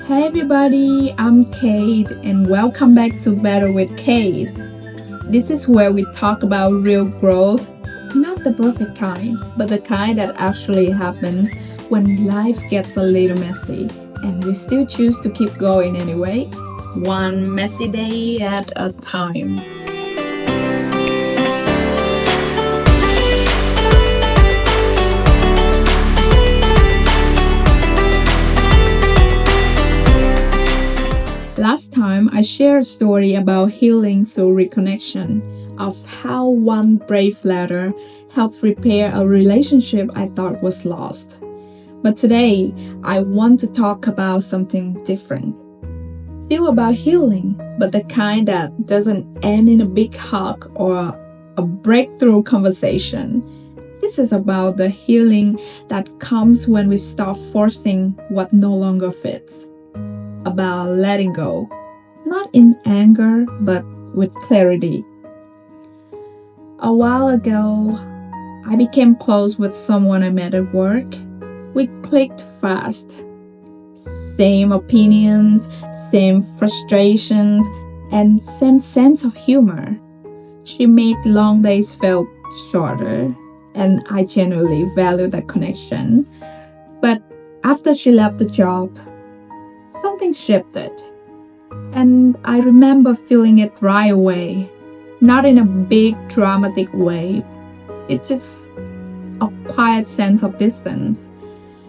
Hey everybody, I'm Kate and welcome back to Better with Kate. This is where we talk about real growth, not the perfect kind, but the kind that actually happens when life gets a little messy and we still choose to keep going anyway, one messy day at a time. Last time, I shared a story about healing through reconnection, of how one brave letter helped repair a relationship I thought was lost. But today, I want to talk about something different. Still about healing, but the kind that doesn't end in a big hug or a breakthrough conversation. This is about the healing that comes when we stop forcing what no longer fits. About letting go, not in anger, but with clarity. A while ago, I became close with someone I met at work. We clicked fast. Same opinions, same frustrations, and same sense of humor. She made long days feel shorter, and I genuinely value that connection. But after she left the job, something shifted, and I remember feeling it right away, not in a big dramatic way. It's just a quiet sense of distance.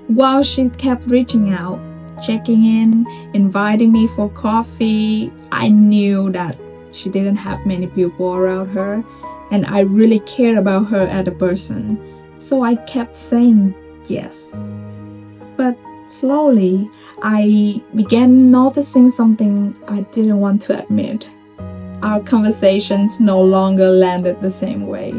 While she kept reaching out, checking in, inviting me for coffee, I knew that she didn't have many people around her, and I really cared about her as a person. So I kept saying yes. But slowly, I began noticing something I didn't want to admit. Our conversations no longer landed the same way.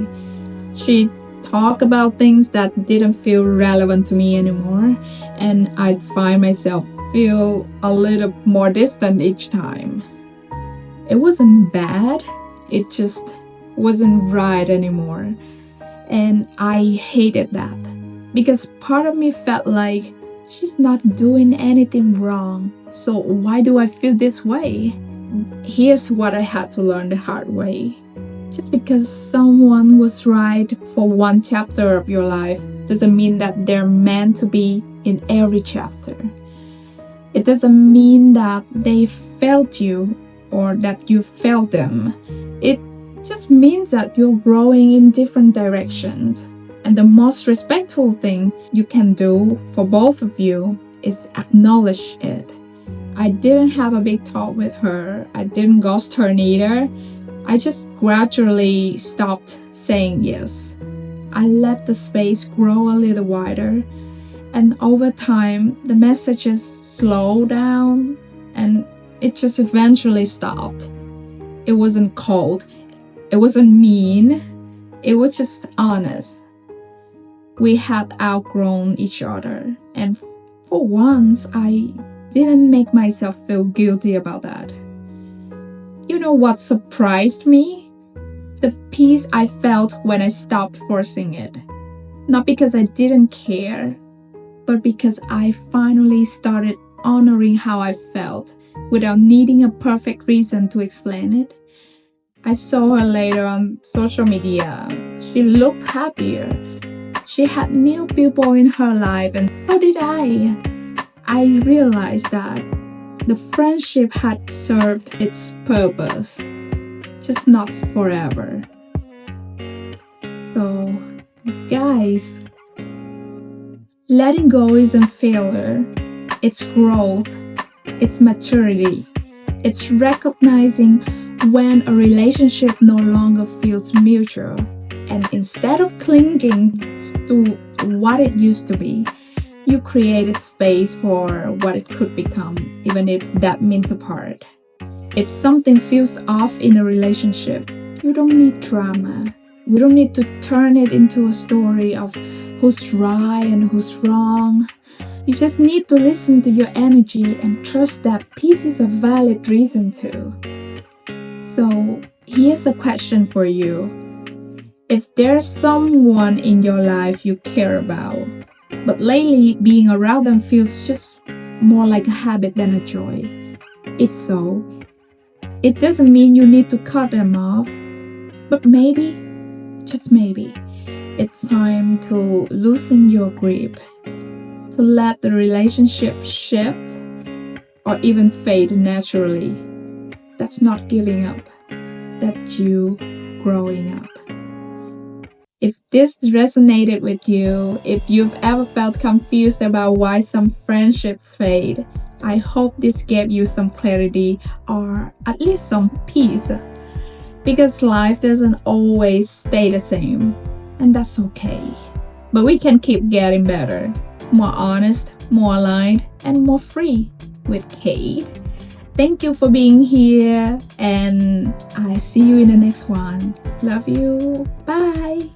She talked about things that didn't feel relevant to me anymore, and I'd find myself feel a little more distant each time. It wasn't bad, it just wasn't right anymore. And I hated that, because part of me felt like she's not doing anything wrong, so why do I feel this way? Here's what I had to learn the hard way. Just because someone was right for one chapter of your life doesn't mean that they're meant to be in every chapter. It doesn't mean that they felt you or that you felt them. It just means that you're growing in different directions. And the most respectful thing you can do for both of you is acknowledge it. I didn't have a big talk with her. I didn't ghost her neither. I just gradually stopped saying yes. I let the space grow a little wider. And over time, the messages slowed down and it just eventually stopped. It wasn't cold. It wasn't mean. It was just honest. We had outgrown each other, and for once, I didn't make myself feel guilty about that. You know what surprised me? The peace I felt when I stopped forcing it. Not because I didn't care, but because I finally started honoring how I felt without needing a perfect reason to explain it. I saw her later on social media. She looked happier. She had new people in her life, and so did I. I realized that the friendship had served its purpose, just not forever. So, guys, letting go isn't failure. It's growth. It's maturity. It's recognizing when a relationship no longer feels mutual. And instead of clinging to what it used to be, you created space for what it could become, even if that means apart. If something feels off in a relationship, you don't need drama. You don't need to turn it into a story of who's right and who's wrong. You just need to listen to your energy and trust that peace is a valid reason too. So, here's a question for you. If there's someone in your life you care about, but lately being around them feels just more like a habit than a joy? If so, it doesn't mean you need to cut them off, but maybe, just maybe, it's time to loosen your grip, to let the relationship shift or even fade naturally. That's not giving up, that's you growing up. If this resonated with you, if you've ever felt confused about why some friendships fade, I hope this gave you some clarity or at least some peace. Because life doesn't always stay the same, and that's okay. But we can keep getting better, more honest, more aligned, and more free with Kate. Thank you for being here, and I'll see you in the next one. Love you. Bye.